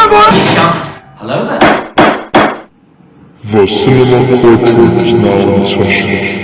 Hello there. The cinema courtroom is now in session.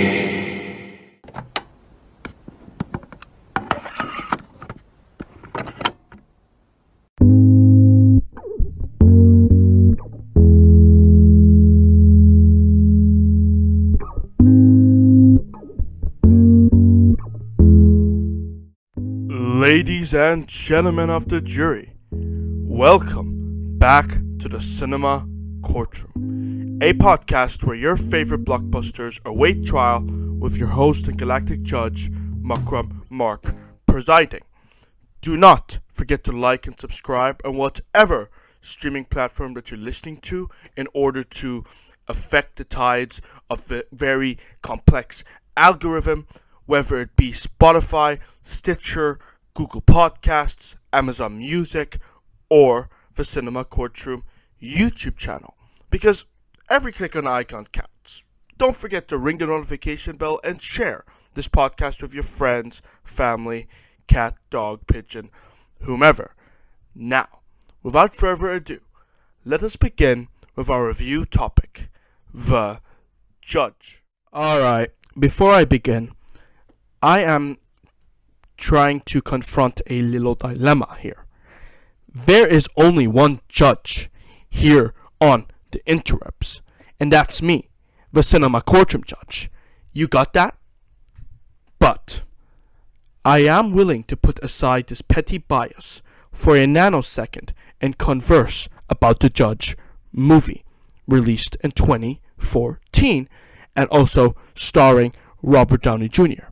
Ladies and gentlemen of the jury, welcome back to the Cinema Courtroom, a podcast where your favorite blockbusters await trial with your host and galactic judge, Makram Mark, presiding. Do not forget to like and subscribe on whatever streaming platform that you're listening to in order to affect the tides of the very complex algorithm, whether it be Spotify, Stitcher, Google Podcasts, Amazon Music, or the Cinema Courtroom YouTube channel. Because every click on the icon counts. Don't forget to ring the notification bell and share this podcast with your friends, family, cat, dog, pigeon, whomever. Now, without further ado, let us begin with our review topic, the judge. Alright, before I begin, I am trying to confront a little dilemma here. There is only one judge here on the interwebs, and that's me, the Cinema Courtroom judge. You got that? But I am willing to put aside this petty bias for a nanosecond and converse about the Judge movie, released in 2014 and also starring Robert Downey Jr.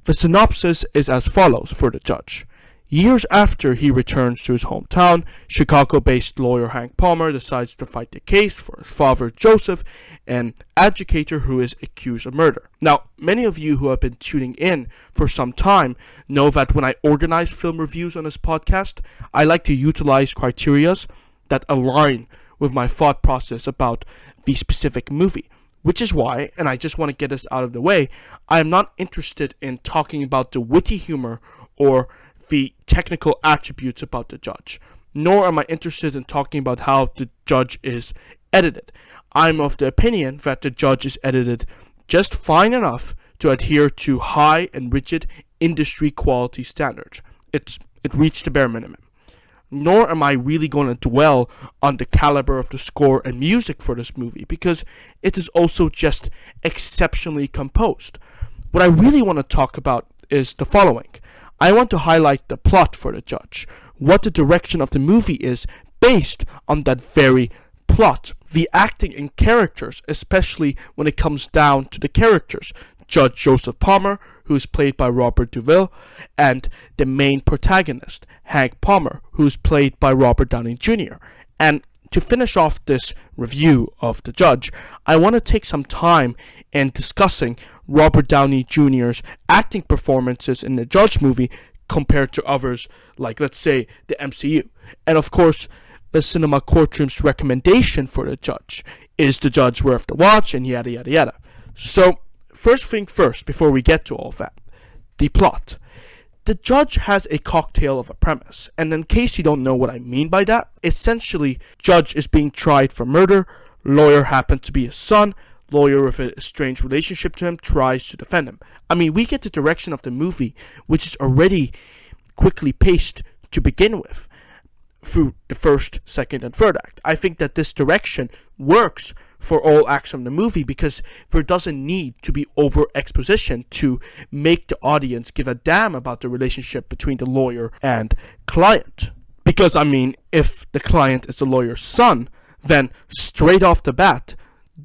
The synopsis is as follows for the Judge. Years after he returns to his hometown, Chicago-based lawyer Hank Palmer decides to fight the case for his father Joseph, an educator who is accused of murder. Now, many of you who have been tuning in for some time know that when I organize film reviews on this podcast, I like to utilize criterias that align with my thought process about the specific movie. Which is why, and I just want to get this out of the way, I am not interested in talking about the witty humor or the technical attributes about the Judge. Nor am I interested in talking about how the Judge is edited. I'm of the opinion that the Judge is edited just fine enough to adhere to high and rigid industry quality standards. It reached the bare minimum. Nor am I really going to dwell on the caliber of the score and music for this movie, because it is also just exceptionally composed. What I really want to talk about is the following. I want to highlight the plot for the Judge, what the direction of the movie is based on that very plot, the acting and characters, especially when it comes down to the characters. Judge Joseph Palmer, who is played by Robert Duvall, and the main protagonist, Hank Palmer, who is played by Robert Downey Jr. And to finish off this review of the Judge, I want to take some time in discussing Robert Downey Jr.'s acting performances in the Judge movie compared to others like, let's say, the MCU. And of course, the Cinema Courtroom's recommendation for the Judge. Is the Judge worth the watch? And yada yada yada. So, first thing first, before we get to all of that, the plot. The Judge has a cocktail of a premise, and in case you don't know what I mean by that, essentially, Judge is being tried for murder, lawyer happens to be his son, lawyer with a strange relationship to him tries to defend him. I mean, we get the direction of the movie, which is already quickly paced to begin with, through the first, second, and third act. I think that this direction works for all acts of the movie because there doesn't need to be over exposition to make the audience give a damn about the relationship between the lawyer and client. Because, I mean, if the client is the lawyer's son, then straight off the bat,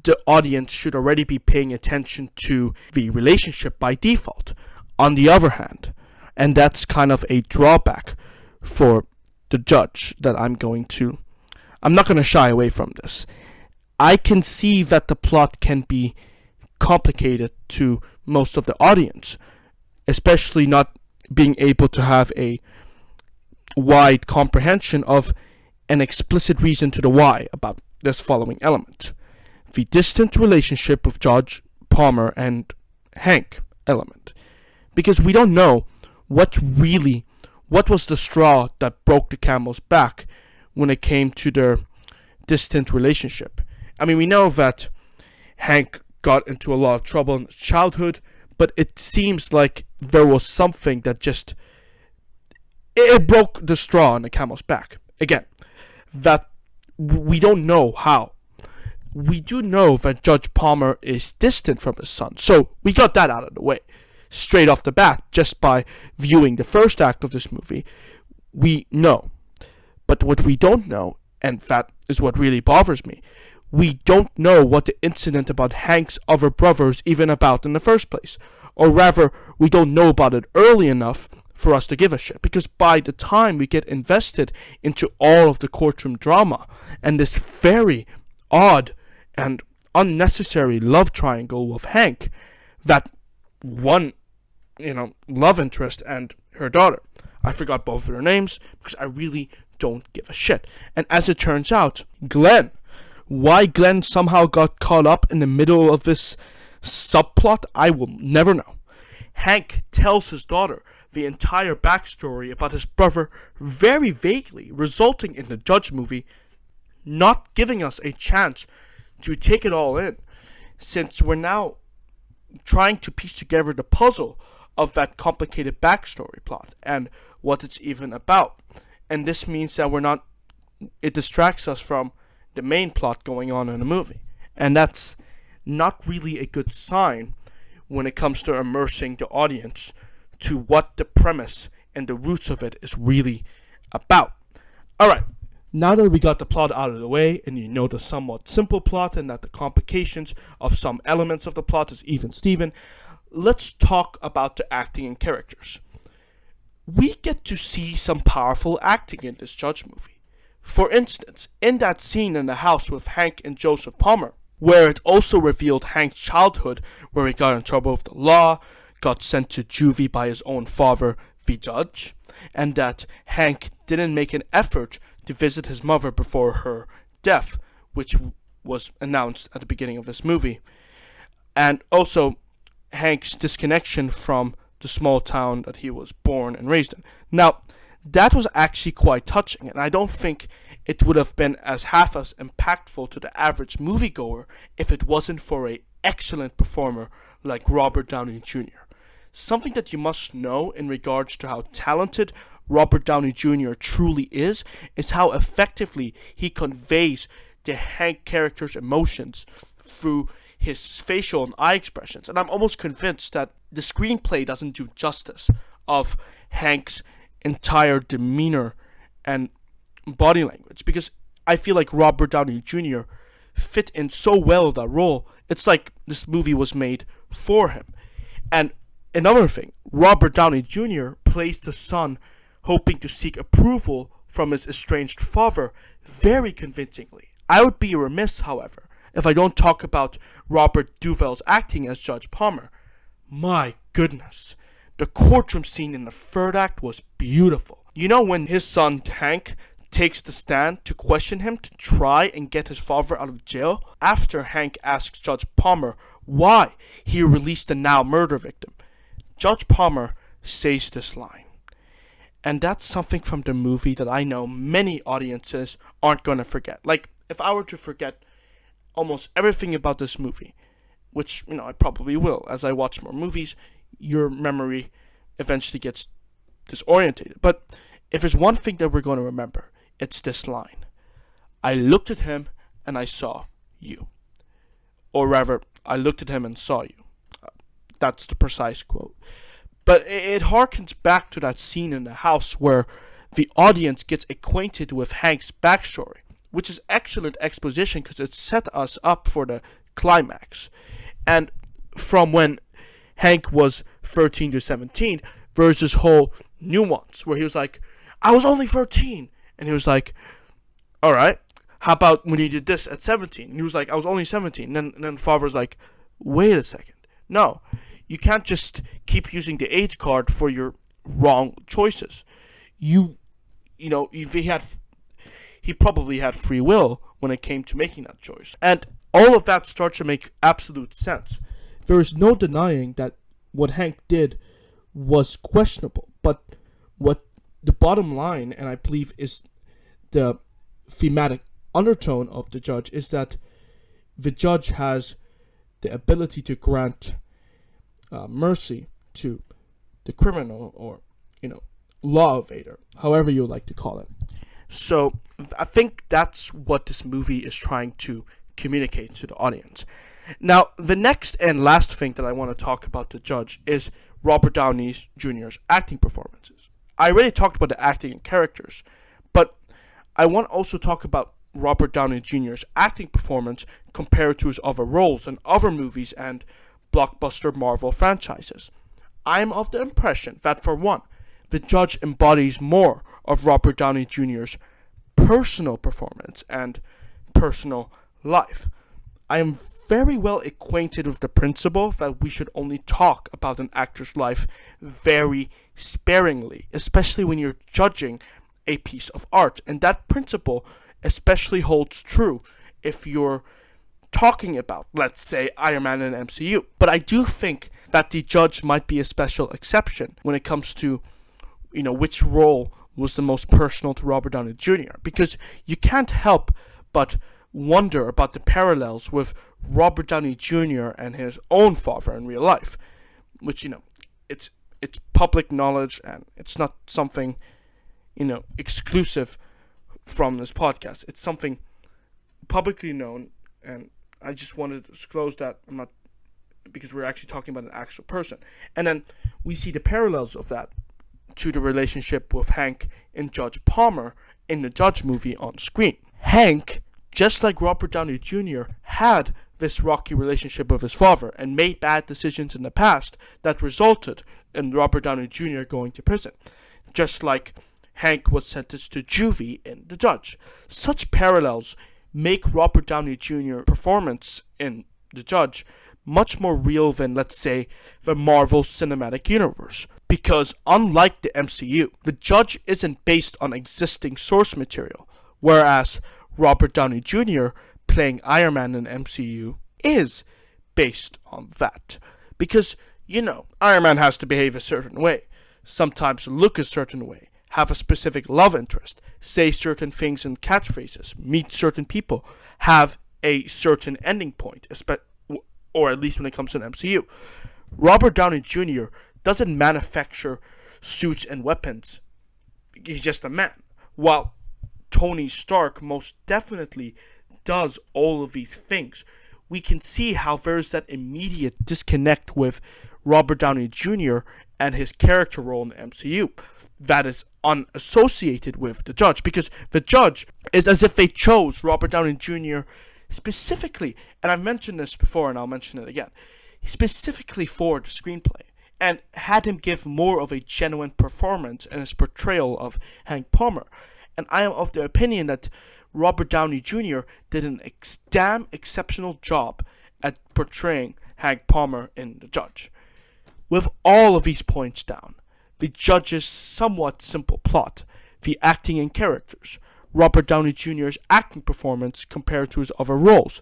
the audience should already be paying attention to the relationship by default. On the other hand, and that's kind of a drawback for the Judge that I'm not going to shy away from this. I can see that the plot can be complicated to most of the audience, especially not being able to have a wide comprehension of an explicit reason to the why about this following element. The distant relationship of Judge Palmer and Hank element. Because we don't know what was the straw that broke the camel's back when it came to their distant relationship. I mean, we know that Hank got into a lot of trouble in his childhood, but it seems like there was something that just it broke the straw on the camel's back. Again, that we don't know how. We do know that Judge Palmer is distant from his son, so we got that out of the way straight off the bat just by viewing the first act of this movie. We know. But what we don't know, and that is what really bothers me, we don't know what the incident about Hank's other brother is even about in the first place. Or rather, we don't know about it early enough for us to give a shit. Because by the time we get invested into all of the courtroom drama and this very odd and unnecessary love triangle with Hank, that one, love interest and her daughter. I forgot both of their names because I really don't give a shit. And as it turns out, why Glenn somehow got caught up in the middle of this subplot, I will never know. Hank tells his daughter the entire backstory about his brother very vaguely, resulting in the Judge movie not giving us a chance to take it all in, since we're now trying to piece together the puzzle of that complicated backstory plot and what it's even about. And this means that it distracts us from the main plot going on in the movie. And that's not really a good sign when it comes to immersing the audience to what the premise and the roots of it is really about. Alright, now that we got the plot out of the way, and you know the somewhat simple plot and that the complications of some elements of the plot is even Steven, let's talk about the acting and characters. We get to see some powerful acting in this Judge movie. For instance, in that scene in the house with Hank and Joseph Palmer, where it also revealed Hank's childhood, where he got in trouble with the law, got sent to juvie by his own father, the judge, and that Hank didn't make an effort to visit his mother before her death, which was announced at the beginning of this movie. And also Hank's disconnection from the small town that he was born and raised in. Now, that was actually quite touching, and I don't think it would have been half as impactful to the average moviegoer if it wasn't for an excellent performer like Robert Downey Jr. Something that you must know in regards to how talented Robert Downey Jr. truly is how effectively he conveys the Hank character's emotions through his facial and eye expressions. And I'm almost convinced that the screenplay doesn't do justice of Hank's entire demeanor and body language, because I feel like Robert Downey Jr. fit in so well with that role. It's like this movie was made for him. And another thing, Robert Downey Jr. plays the son hoping to seek approval from his estranged father very convincingly. I would be remiss, however, if I don't talk about Robert Duvall's acting as Judge Palmer. My goodness, the courtroom scene in the third act was beautiful. You know, when his son Hank takes the stand to question him to try and get his father out of jail, after Hank asks Judge Palmer why he released the now murder victim, Judge Palmer says this line. And that's something from the movie that I know many audiences aren't going to forget. Like, if I were to forget almost everything about this movie, which, I probably will as I watch more movies, your memory eventually gets disorientated. But if there's one thing that we're going to remember, it's this line. I looked at him and I saw you. Or rather, I looked at him and saw you. That's the precise quote. But it harkens back to that scene in the house where the audience gets acquainted with Hank's backstory, which is excellent exposition because it set us up for the climax. And from when Hank was 13 to 17, there's this whole nuance where he was like, I was only 13. And he was like, all right, how about when you did this at 17? And he was like, I was only 17. And then father's like, wait a second. No, you can't just keep using the age card for your wrong choices. He probably had free will when it came to making that choice. And all of that starts to make absolute sense. There is no denying that what Hank did was questionable. But what the bottom line, and I believe is the thematic undertone of the judge is that the judge has the ability to grant mercy to the criminal or, law evader, however you like to call it. So I think that's what this movie is trying to communicate to the audience. Now, the next and last thing that I want to talk about the judge is Robert Downey Jr.'s acting performances. I already talked about the acting and characters, but I want to also talk about Robert Downey Jr.'s acting performance compared to his other roles in other movies and blockbuster Marvel franchises. I am of the impression that, for one, the judge embodies more of Robert Downey Jr.'s personal performance and personal life. I am very well acquainted with the principle that we should only talk about an actor's life very sparingly, especially when you're judging a piece of art. And that principle especially holds true if you're talking about, let's say, Iron Man and MCU. But I do think that the judge might be a special exception when it comes to, which role was the most personal to Robert Downey Jr. Because you can't help but wonder about the parallels with Robert Downey Jr. and his own father in real life, which, it's public knowledge and it's not something, exclusive from this podcast. It's something publicly known, and I just wanted to disclose that because we're actually talking about an actual person. And then we see the parallels of that to the relationship with Hank and Judge Palmer in the Judge movie on screen. Hank, just like Robert Downey Jr., had this rocky relationship with his father and made bad decisions in the past that resulted in Robert Downey Jr. going to prison, just like Hank was sentenced to juvie in The Judge. Such parallels make Robert Downey Jr.'s performance in The Judge much more real than, let's say, the Marvel Cinematic Universe. Because unlike the MCU, The Judge isn't based on existing source material, whereas Robert Downey Jr. playing Iron Man in MCU is based on that. Because, Iron Man has to behave a certain way, sometimes look a certain way, have a specific love interest, say certain things in catchphrases, meet certain people, have a certain ending point, or at least when it comes to an MCU. Robert Downey Jr. doesn't manufacture suits and weapons. He's just a man. While Tony Stark most definitely does all of these things. We can see how there's that immediate disconnect with Robert Downey Jr. and his character role in the MCU that is unassociated with The Judge, because The Judge is as if they chose Robert Downey Jr. specifically, and I've mentioned this before and I'll mention it again, specifically for the screenplay, and had him give more of a genuine performance in his portrayal of Hank Palmer. And I am of the opinion that Robert Downey Jr. did an damn exceptional job at portraying Hank Palmer in The Judge. With all of these points down, The Judge's somewhat simple plot, the acting and characters, Robert Downey Jr.'s acting performance compared to his other roles,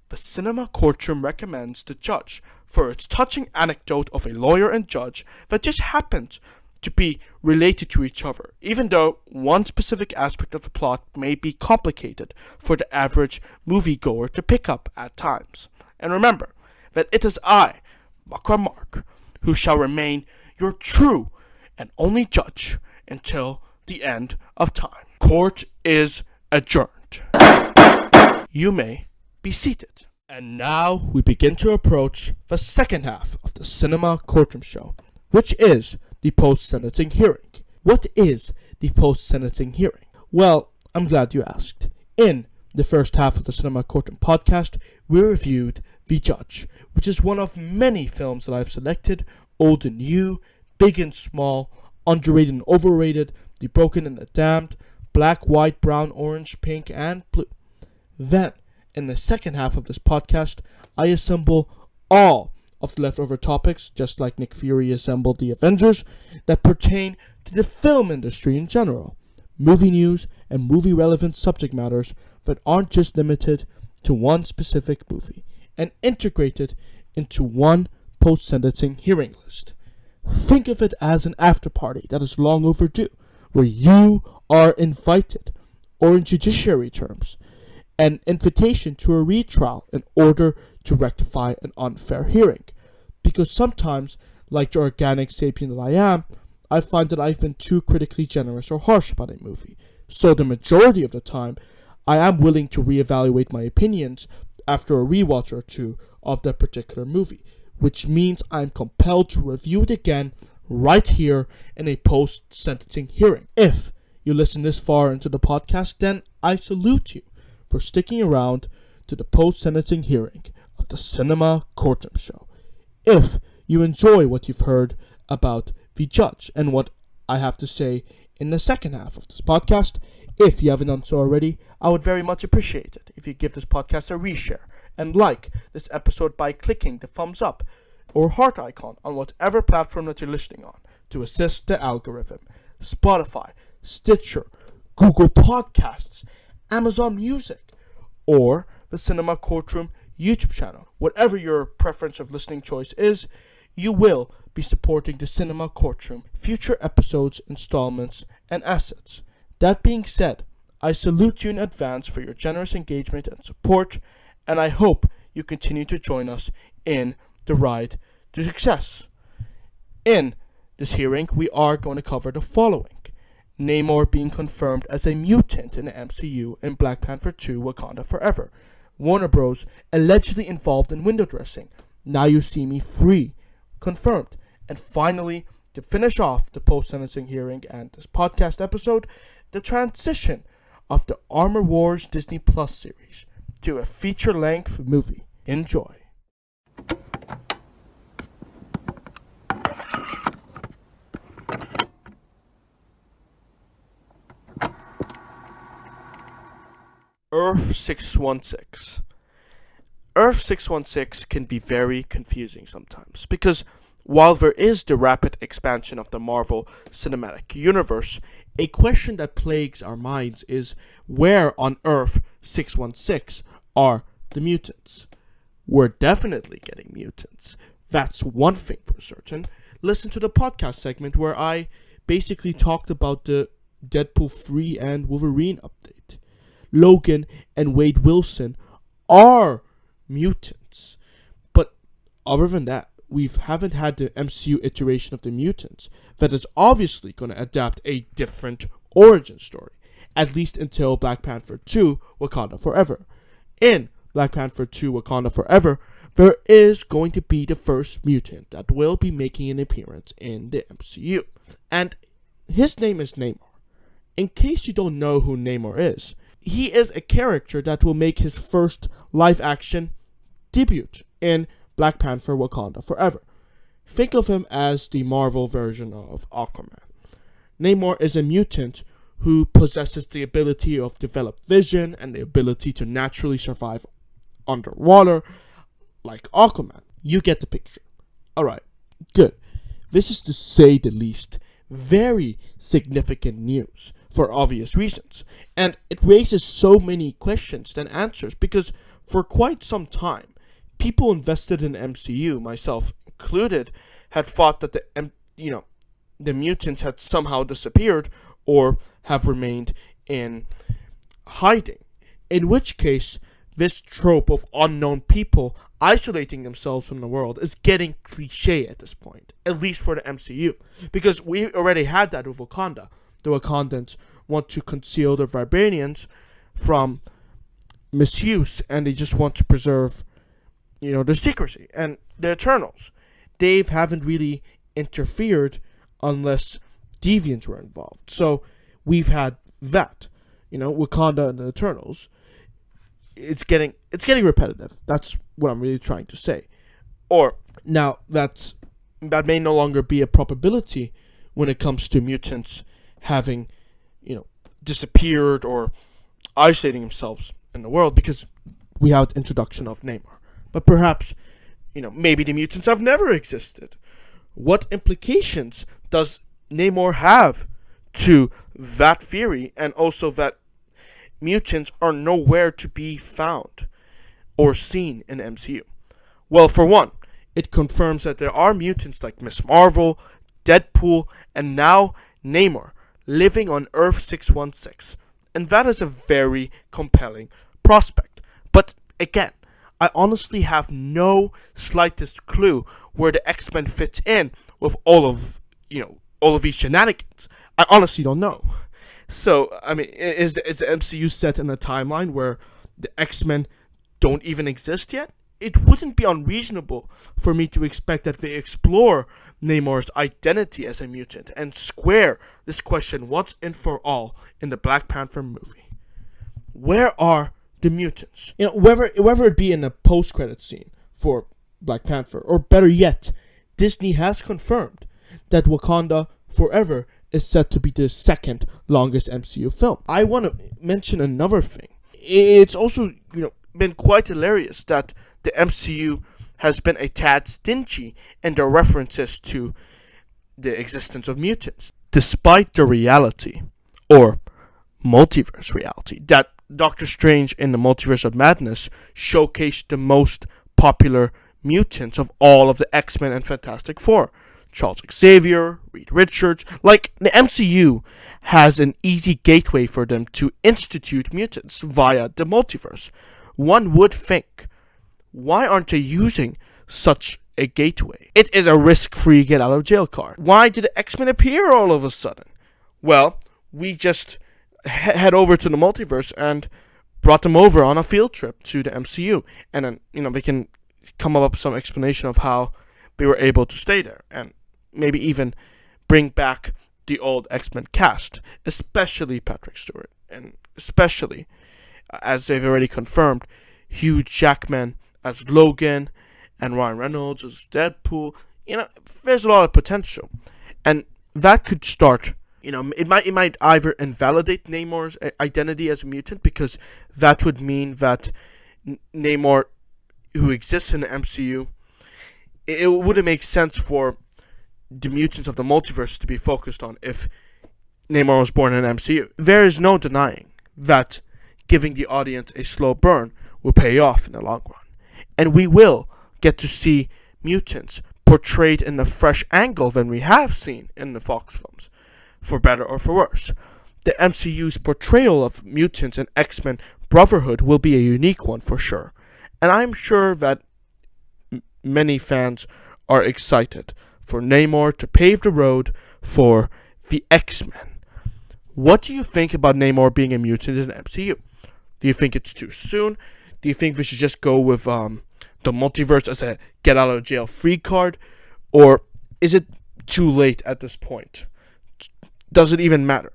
the Cinema Courtroom recommends The Judge for its touching anecdote of a lawyer and judge that just happened to be related to each other, even though one specific aspect of the plot may be complicated for the average moviegoer to pick up at times. And remember that it is I, Makra Mark, who shall remain your true and only judge until the end of time. Court is adjourned. You may be seated. And now we begin to approach the second half of the Cinema Courtroom show, which is the post-sentencing hearing. What is the post-sentencing hearing? Well, I'm glad you asked. In the first half of the Cinema Courtroom podcast, we reviewed The Judge, which is one of many films that I've selected, old and new, big and small, underrated and overrated, The Broken and the Damned, black, white, brown, orange, pink, and blue. Then, in the second half of this podcast, I assemble all of the leftover topics, just like Nick Fury assembled the Avengers, that pertain to the film industry in general, movie news and movie-relevant subject matters that aren't just limited to one specific movie, and integrated into one post-sentencing hearing list. Think of it as an after-party that is long overdue, where you are invited, or in judiciary terms, an invitation to a retrial in order to rectify an unfair hearing. Because sometimes, like the organic sapien that I am, I find that I've been too critically generous or harsh about a movie. So the majority of the time, I am willing to reevaluate my opinions after a rewatch or two of that particular movie, which means I'm compelled to review it again right here in a post-sentencing hearing. If you listen this far into the podcast, then I salute you for sticking around to the post-sentencing hearing of the Cinema Courtroom show. If you enjoy what you've heard about the judge and what I have to say in the second half of this podcast, if you haven't done so already, I would very much appreciate it if you give this podcast a reshare and like this episode by clicking the thumbs up or heart icon on whatever platform that you're listening on to assist the algorithm. Spotify, Stitcher, Google Podcasts, Amazon Music, or the Cinema Courtroom YouTube channel. Whatever your preference of listening choice is, you will be supporting the Cinema Courtroom, future episodes, installments, and assets. That being said, I salute you in advance for your generous engagement and support, and I hope you continue to join us in the ride to success. In this hearing, we are going to cover the following: Namor being confirmed as a mutant in the MCU in Black Panther 2 Wakanda Forever, Warner Bros. Allegedly involved in window dressing, Now You See Me Free, confirmed, and finally, to finish off the post-sentencing hearing and this podcast episode, the transition of the Armor Wars Disney Plus series to a feature-length movie. Enjoy. Earth 616. Earth 616 can be very confusing sometimes because while there is the rapid expansion of the Marvel Cinematic Universe, a question that plagues our minds is where on Earth 616 are the mutants? We're definitely getting mutants. That's one thing for certain. Listen to the podcast segment where I basically talked about the Deadpool 3 and Wolverine update. Logan and Wade Wilson are mutants. But other than that, we haven't had the MCU iteration of the mutants that is obviously going to adapt a different origin story, at least until Black Panther 2 Wakanda Forever. In Black Panther 2 Wakanda Forever, there is going to be the first mutant that will be making an appearance in the MCU. And his name is Namor. In case you don't know who Namor is, he is a character that will make his first live-action debut in Black Panther Wakanda Forever. Think of him as the Marvel version of Aquaman. Namor is a mutant who possesses the ability of developed vision and the ability to naturally survive underwater like Aquaman. You get the picture. Alright, good. This is, to say the least, very significant news for obvious reasons. And it raises so many questions than answers because for quite some time, people invested in MCU, myself included, had thought that the mutants had somehow disappeared or have remained in hiding. In which case, this trope of unknown people isolating themselves from the world is getting cliche at this point, at least for the MCU, because we already had that with Wakanda. The Wakandans want to conceal the Vibranians from misuse, and they just want to preserve, their secrecy. And the Eternals, they haven't really interfered unless deviants were involved. So we've had that, Wakanda and the Eternals. It's getting repetitive. That's what I'm really trying to say. Or now that may no longer be a probability when it comes to mutants having, disappeared or isolating themselves in the world because we have the introduction of Namor. But perhaps, maybe the mutants have never existed. What implications does Namor have to that theory, and also that mutants are nowhere to be found or seen in the MCU? Well, for one, it confirms that there are mutants like Ms. Marvel, Deadpool, and now Namor living on Earth 616. And that is a very compelling prospect. But again, I honestly have no slightest clue where the X-Men fits in with all of these shenanigans. I honestly don't know. So, I mean, is the MCU set in a timeline where the X-Men don't even exist yet? It wouldn't be unreasonable for me to expect that they explore Namor's identity as a mutant and square this question once and for all in the Black Panther movie. Where are the mutants? Whether it be in a post-credit scene for Black Panther, or better yet, Disney has confirmed that Wakanda Forever is set to be the second longest MCU film. I want to mention another thing. It's also, been quite hilarious that the MCU has been a tad stingy in their references to the existence of mutants, despite the reality, or multiverse reality, that Doctor Strange in the Multiverse of Madness showcased the most popular mutants of all of the X-Men and Fantastic Four. Charles Xavier, Reed Richards. Like, the MCU has an easy gateway for them to institute mutants via the multiverse. One would think, why aren't they using such a gateway? It is a risk-free get-out-of-jail card. Why did the X-Men appear all of a sudden? Well, we just head over to the multiverse and brought them over on a field trip to the MCU. And then, they can come up with some explanation of how they were able to stay there. And maybe even bring back the old X-Men cast, especially Patrick Stewart, and especially, as they've already confirmed, Hugh Jackman as Logan, and Ryan Reynolds as Deadpool. There's a lot of potential, and that could start. It might either invalidate Namor's identity as a mutant, because that would mean that Namor, who exists in the MCU, it wouldn't make sense for the mutants of the multiverse to be focused on if Namor was born in the MCU. There is no denying that giving the audience a slow burn will pay off in the long run. And we will get to see mutants portrayed in a fresh angle than we have seen in the Fox films, for better or for worse. The MCU's portrayal of mutants and X-Men Brotherhood will be a unique one for sure. And I'm sure that many fans are excited for Namor to pave the road for the X-Men. What do you think about Namor being a mutant in the MCU? Do you think it's too soon? Do you think we should just go with the multiverse as a get-out-of-jail-free card? Or is it too late at this point? Does it even matter?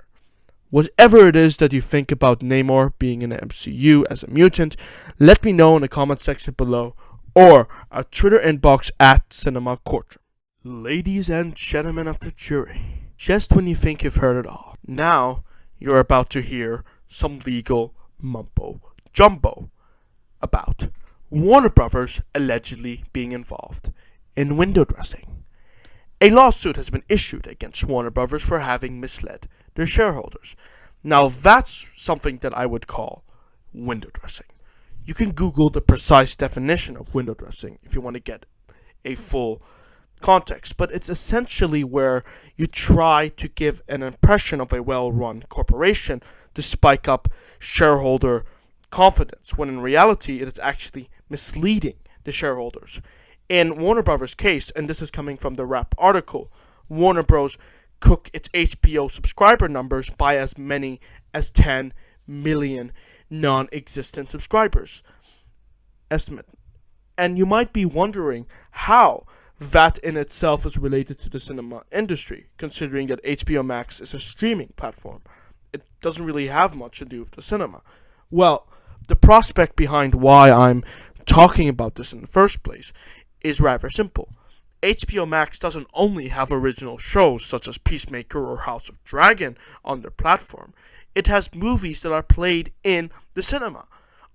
Whatever it is that you think about Namor being in the MCU as a mutant, let me know in the comment section below, or our Twitter inbox at Cinema Courtroom. Ladies and gentlemen of the jury, just when you think you've heard it all, now you're about to hear some legal mumbo-jumbo about Warner Brothers allegedly being involved in window dressing. A lawsuit has been issued against Warner Brothers for having misled their shareholders. Now that's something that I would call window dressing. You can Google the precise definition of window dressing if you want to get a full context, but it's essentially where you try to give an impression of a well-run corporation to spike up shareholder confidence, when in reality it is actually misleading the shareholders. In Warner Brothers' case, and this is coming from the Wrap article, Warner Bros. Cooked its HBO subscriber numbers by as many as 10 million non-existent subscribers estimate. And you might be wondering how that in itself is related to the cinema industry, considering that HBO Max is a streaming platform. It doesn't really have much to do with the cinema. Well, the prospect behind why I'm talking about this in the first place is rather simple. HBO Max doesn't only have original shows such as Peacemaker or House of Dragon on their platform, it has movies that are played in the cinema.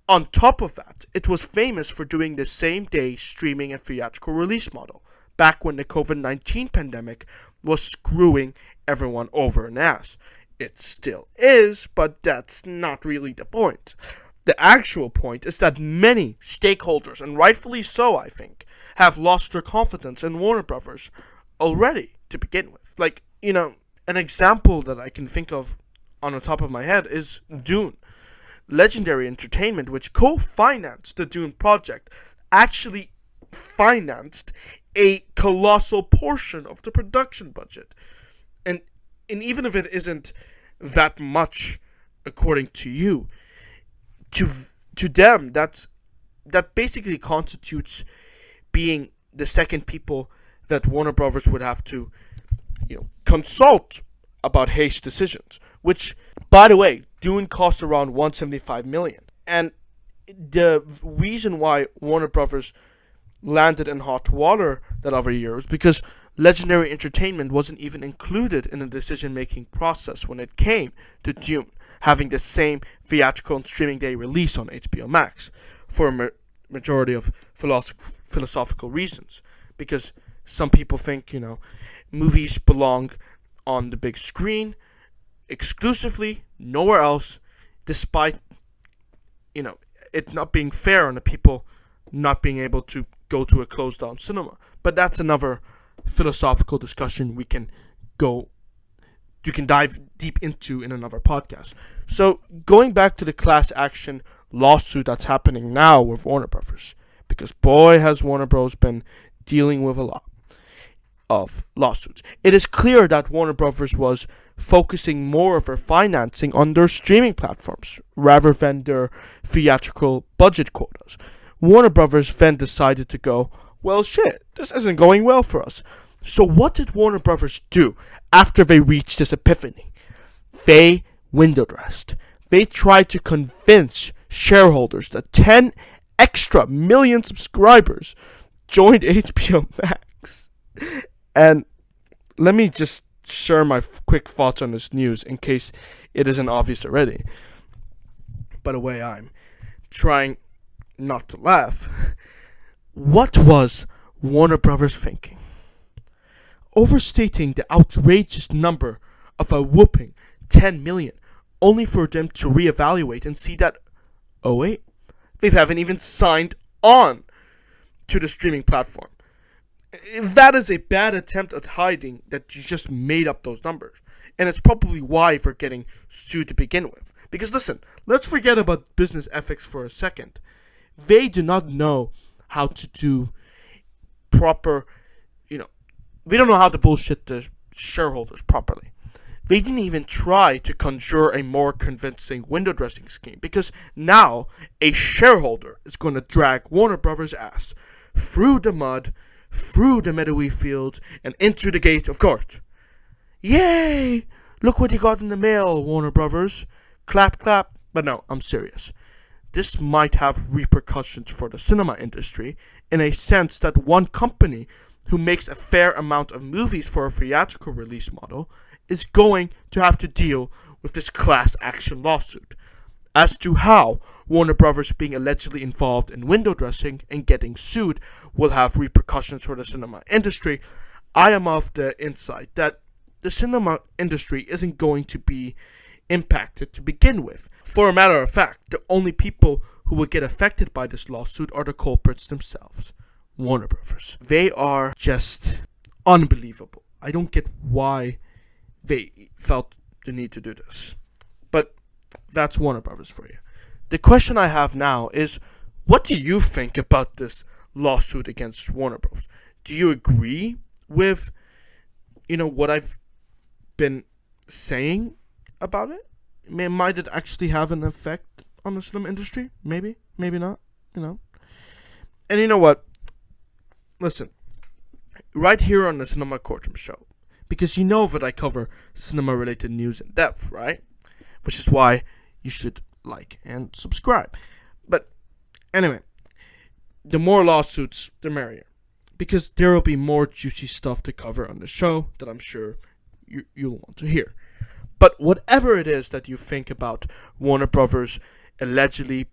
On top of that, it was famous for doing the same day streaming and theatrical release model, back when the COVID-19 pandemic was screwing everyone over an ass. It still is, but that's not really the point. The actual point is that many stakeholders, and rightfully so I think, have lost their confidence in Warner Brothers already to begin with. Like, an example that I can think of on the top of my head is Dune. Legendary Entertainment, which co-financed the Dune project, actually financed a colossal portion of the production budget. And even if it isn't that much, according to you, to them, that basically constitutes being the second people that Warner Brothers would have to, consult about Hayes' decisions. Which, by the way, Dune cost around $175 million, and the reason why Warner Brothers landed in hot water that other year was because Legendary Entertainment wasn't even included in the decision-making process when it came to Dune having the same theatrical and streaming day release on HBO Max for a majority of philosophical reasons. Because some people think, movies belong on the big screen exclusively, nowhere else, despite, it not being fair on the people not being able to go to a closed-down cinema. But that's another philosophical discussion you can dive deep into in another podcast. So, going back to the class action lawsuit that's happening now with Warner Brothers, because boy has Warner Bros. Been dealing with a lot of lawsuits. It is clear that Warner Brothers was focusing more of their financing on their streaming platforms rather than their theatrical budget quotas. Warner Brothers then decided to go, well, shit, this isn't going well for us. So what did Warner Brothers do after they reached this epiphany? They window dressed. They tried to convince shareholders that 10 extra million subscribers joined HBO Max. And let me just share my quick thoughts on this news in case it isn't obvious already. By the way, I'm trying not to laugh. What was Warner Brothers thinking? Overstating the outrageous number of a whooping 10 million, only for them to reevaluate and see that, oh wait, they haven't even signed on to the streaming platform. That is a bad attempt at hiding that you just made up those numbers. And it's probably why they're getting sued to begin with. Because listen, let's forget about business ethics for a second. They do not know how to do proper, they don't know how to bullshit the shareholders properly. They didn't even try to conjure a more convincing window dressing scheme, because now a shareholder is going to drag Warner Brothers' ass through the mud, through the meadowy fields, and into the gate of court. Yay! Look what you got in the mail, Warner Brothers. Clap, clap. But no, I'm serious. This might have repercussions for the cinema industry in a sense that one company who makes a fair amount of movies for a theatrical release model is going to have to deal with this class action lawsuit. As to how Warner Brothers being allegedly involved in window dressing and getting sued will have repercussions for the cinema industry, I am of the insight that the cinema industry isn't going to be impacted to begin with. For a matter of fact, the only people who will get affected by this lawsuit are the culprits themselves, Warner Brothers. They are just unbelievable. I don't get why they felt the need to do this. But that's Warner Brothers for you. The question I have now is, what do you think about this lawsuit against Warner Bros? Do you agree with, what I've been saying about it? Might it actually have an effect on the cinema industry? Maybe, maybe not, And you know what? Listen, right here on the Cinema Courtroom show, because you know that I cover cinema-related news in depth, right? Which is why you should like and subscribe. But anyway, the more lawsuits, the merrier. Because there will be more juicy stuff to cover on the show that I'm sure you'll want to hear. But whatever it is that you think about Warner Brothers allegedly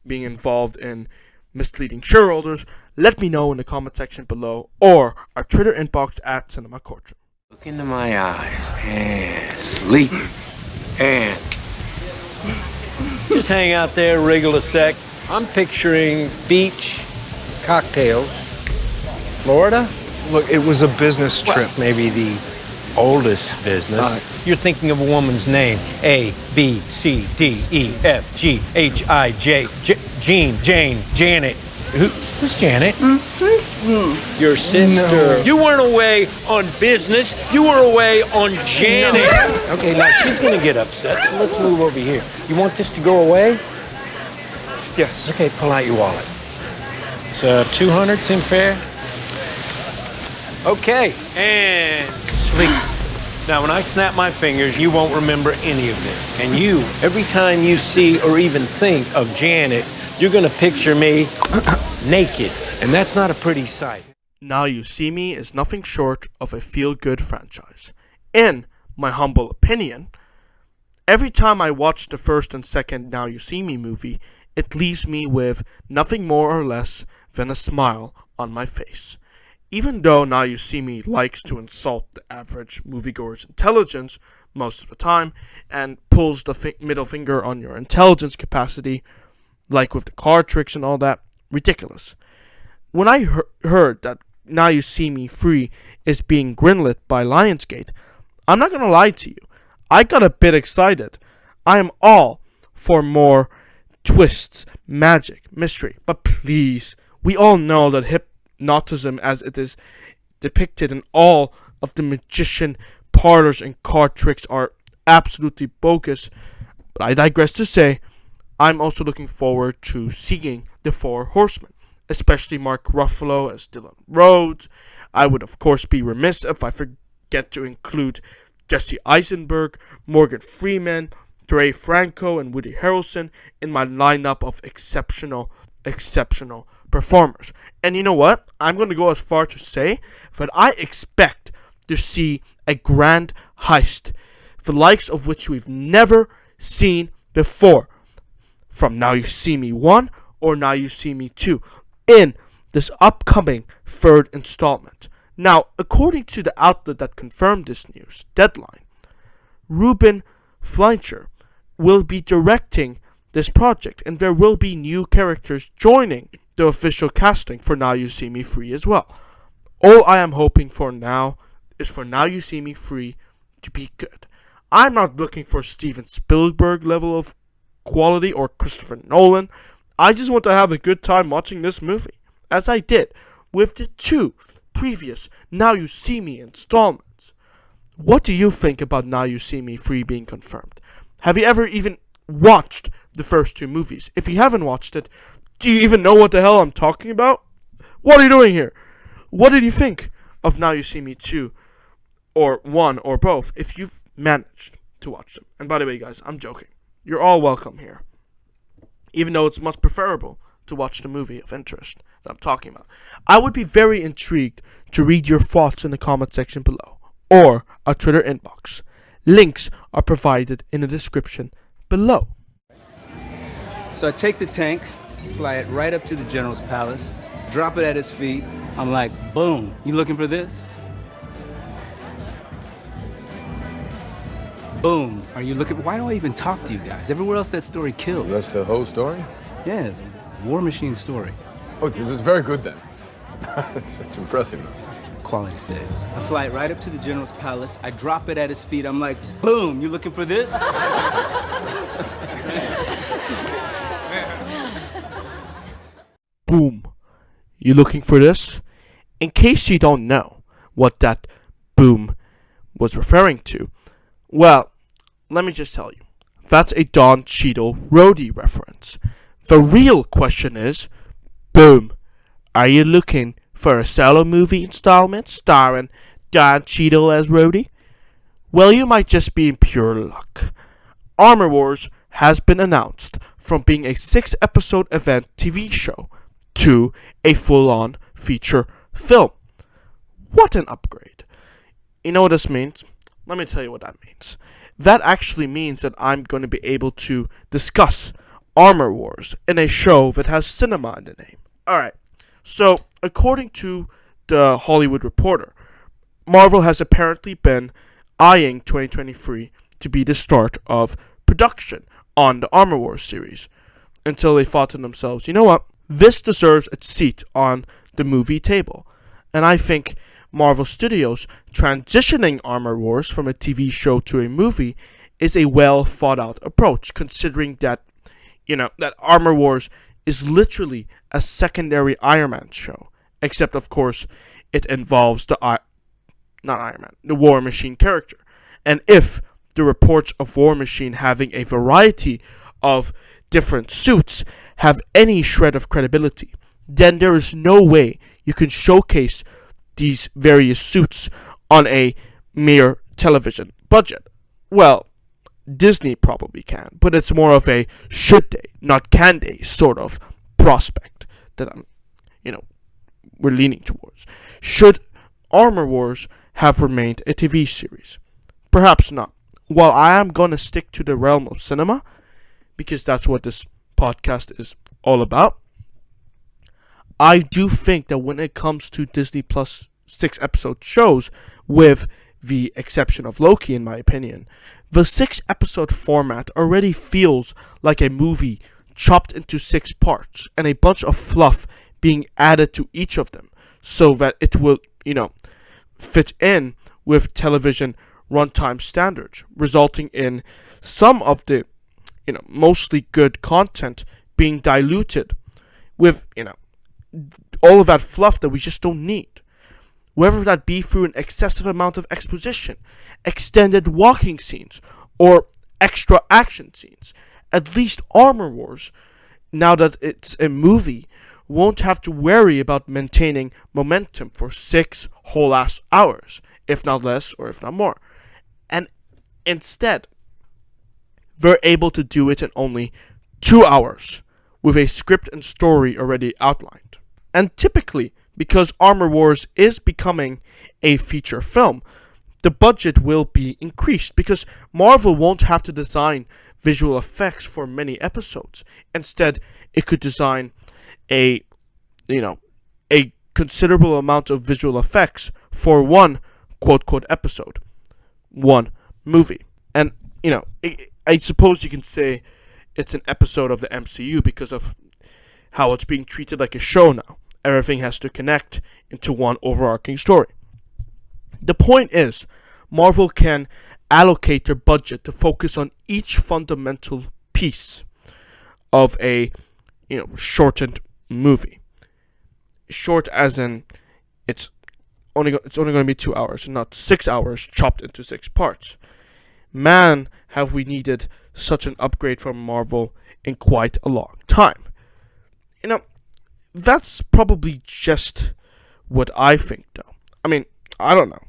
being involved in misleading shareholders, let me know in the comment section below or our Twitter inbox at Cinema Courtroom. Look into my eyes and sleep and just hang out there, wriggle a sec. I'm picturing beach, cocktails, Florida. Look, it was a business trip. Well, maybe the oldest business. you're thinking of a woman's name. A, B, C, D, E, F, G, H, I, J, Jean, Jane, Janet. Who's Janet? Your sister. No. You weren't away on business. You were away on Janet. No. Okay, now she's gonna get upset. So let's move over here. You want this to go away? Yes. Okay, pull out your wallet. So 200 seem fair? Okay, and sleep. Now, when I snap my fingers, you won't remember any of this. And you, every time you see or even think of Janet, you're gonna picture me naked. And that's not a pretty sight. Now You See Me is nothing short of a feel-good franchise. In my humble opinion, every time I watch the first and second Now You See Me movie, it leaves me with nothing more or less than a smile on my face. Even though Now You See Me likes to insult the average moviegoer's intelligence most of the time and pulls the middle finger on your intelligence capacity, like with the card tricks and all that, ridiculous. When I heard that Now You See Me 3 is being greenlit by Lionsgate, I'm not gonna lie to you, I got a bit excited. I am all for more twists, magic, mystery, but please, we all know that hypnotism as it is depicted in all of the magician parlors and card tricks are absolutely bogus. But I digress to say, I'm also looking forward to seeing the Four Horsemen, especially Mark Ruffalo as Dylan Rhodes. I would of course be remiss if I forget to include Jesse Eisenberg, Morgan Freeman, Dre Franco, and Woody Harrelson in my lineup of exceptional performers. And you know what? I'm going to go as far to say that I expect to see a grand heist, the likes of which we've never seen before, from Now You See Me 1 or Now You See Me 2, in this upcoming third installment. Now, according to the outlet that confirmed this news, Deadline, Ruben Fleischer will be directing this project, and there will be new characters joining the official casting for Now You See Me 3 as well. All I am hoping for now is for Now You See Me 3 to be good. I'm not looking for Steven Spielberg level of quality or Christopher Nolan. I just want to have a good time watching this movie, as I did with the two previous Now You See Me installments. What do you think about Now You See Me 3 being confirmed? Have you ever even watched the first two movies? If you haven't watched it, do you even know what the hell I'm talking about? What are you doing here? What did you think of Now You See Me 2 or 1 or both if you've managed to watch them? And by the way, guys, I'm joking. You're all welcome here. Even though it's much preferable to watch the movie of interest that I'm talking about. I would be very intrigued to read your thoughts in the comment section below or our Twitter inbox. Links are provided in the description below. So I take the tank, fly it right up to the general's palace, drop it at his feet. I'm like, boom, you looking for this? Boom, are you looking? Why do I even talk to you guys? Everywhere else that story kills. That's the whole story? Yeah, it's a War Machine story. Oh, this is very good then. That's impressive. Quality save. I fly it right up to the general's palace. I drop it at his feet. I'm like, boom, you looking for this? Boom. You looking for this? In case you don't know what that boom was referring to, well, let me just tell you. That's a Don Cheadle roadie reference. The real question is, boom, are you looking for a solo movie installment starring Don Cheadle as roadie? Well, you might just be in pure luck. Armor Wars has been announced from being a 6-episode event TV show to a full-on feature film. What an upgrade. You know what this means? Let me tell you what that means. That actually means that I'm going to be able to discuss Armor Wars in a show that has cinema in the name. Alright, so according to the Hollywood Reporter, Marvel has apparently been eyeing 2023 to be the start of production on the Armor Wars series, until they thought to themselves, you know what, this deserves its seat on the movie table. And I think Marvel Studios transitioning Armor Wars from a TV show to a movie is a well thought out approach, considering that, that Armor Wars is literally a secondary Iron Man show, except of course it involves the War Machine character. And if the reports of War Machine having a variety of different suits have any shred of credibility, then there is no way you can showcase these various suits on a mere television budget. Well, Disney probably can, but it's more of a should they, not can they sort of prospect that we're leaning towards. Should Armor Wars have remained a TV series? Perhaps not. While I am going to stick to the realm of cinema, because that's what this podcast is all about, I do think that when it comes to Disney Plus 6-episode shows, with the exception of Loki in my opinion, the 6-episode format already feels like a movie chopped into 6 parts and a bunch of fluff being added to each of them so that it will, fit in with television runtime standards, resulting in some of the, mostly good content being diluted with, all of that fluff that we just don't need. Whether that be through an excessive amount of exposition, extended walking scenes, or extra action scenes. At least Armor Wars, now that it's a movie, won't have to worry about maintaining momentum for 6 whole ass hours, if not less or if not more. And instead, they're able to do it in only 2 hours, with a script and story already outlined. And typically, because Armor Wars is becoming a feature film, the budget will be increased because Marvel won't have to design visual effects for many episodes. Instead, it could design a considerable amount of visual effects for one quote episode, one movie. And I suppose you can say it's an episode of the MCU because of how it's being treated like a show now. Everything has to connect into one overarching story. The point is, Marvel can allocate their budget to focus on each fundamental piece of a shortened movie. Short as in it's only going to be 2 hours, not 6 hours chopped into 6 parts. Man, have we needed such an upgrade from Marvel in quite a long time. That's probably just what I think, though. I mean, I don't know.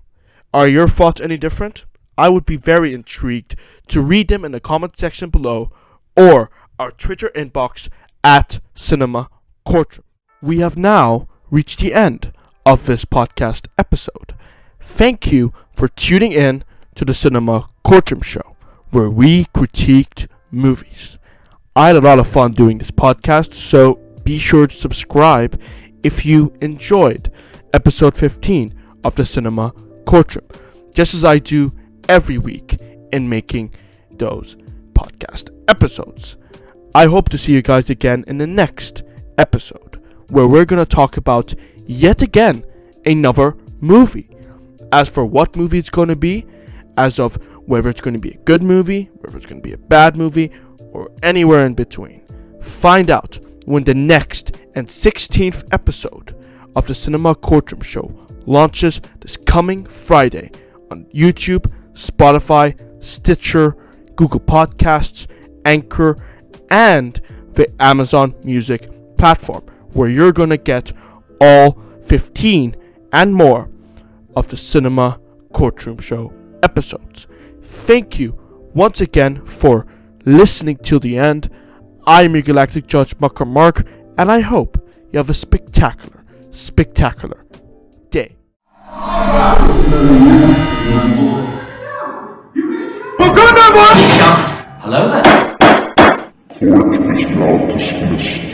Are your thoughts any different? I would be very intrigued to read them in the comment section below or our Twitter inbox at Cinema Courtroom. We have now reached the end of this podcast episode. Thank you for tuning in to the Cinema Courtroom Show, where we critiqued movies. I had a lot of fun doing this podcast, so be sure to subscribe if you enjoyed episode 15 of the Cinema Courtroom, just as I do every week in making those podcast episodes. I hope to see you guys again in the next episode, where we're going to talk about yet again another movie. As for what movie it's going to be, as of whether it's going to be a good movie, whether it's going to be a bad movie, or anywhere in between, find out when the next and 16th episode of the Cinema Courtroom Show launches this coming Friday on YouTube, Spotify, Stitcher, Google Podcasts, Anchor, and the Amazon Music platform, where you're going to get all 15 and more of the Cinema Courtroom Show episodes. Thank you once again for listening till the end. I'm your Galactic Judge, Mucker Mark, and I hope you have a spectacular day. Hello there. Court is now dismissed.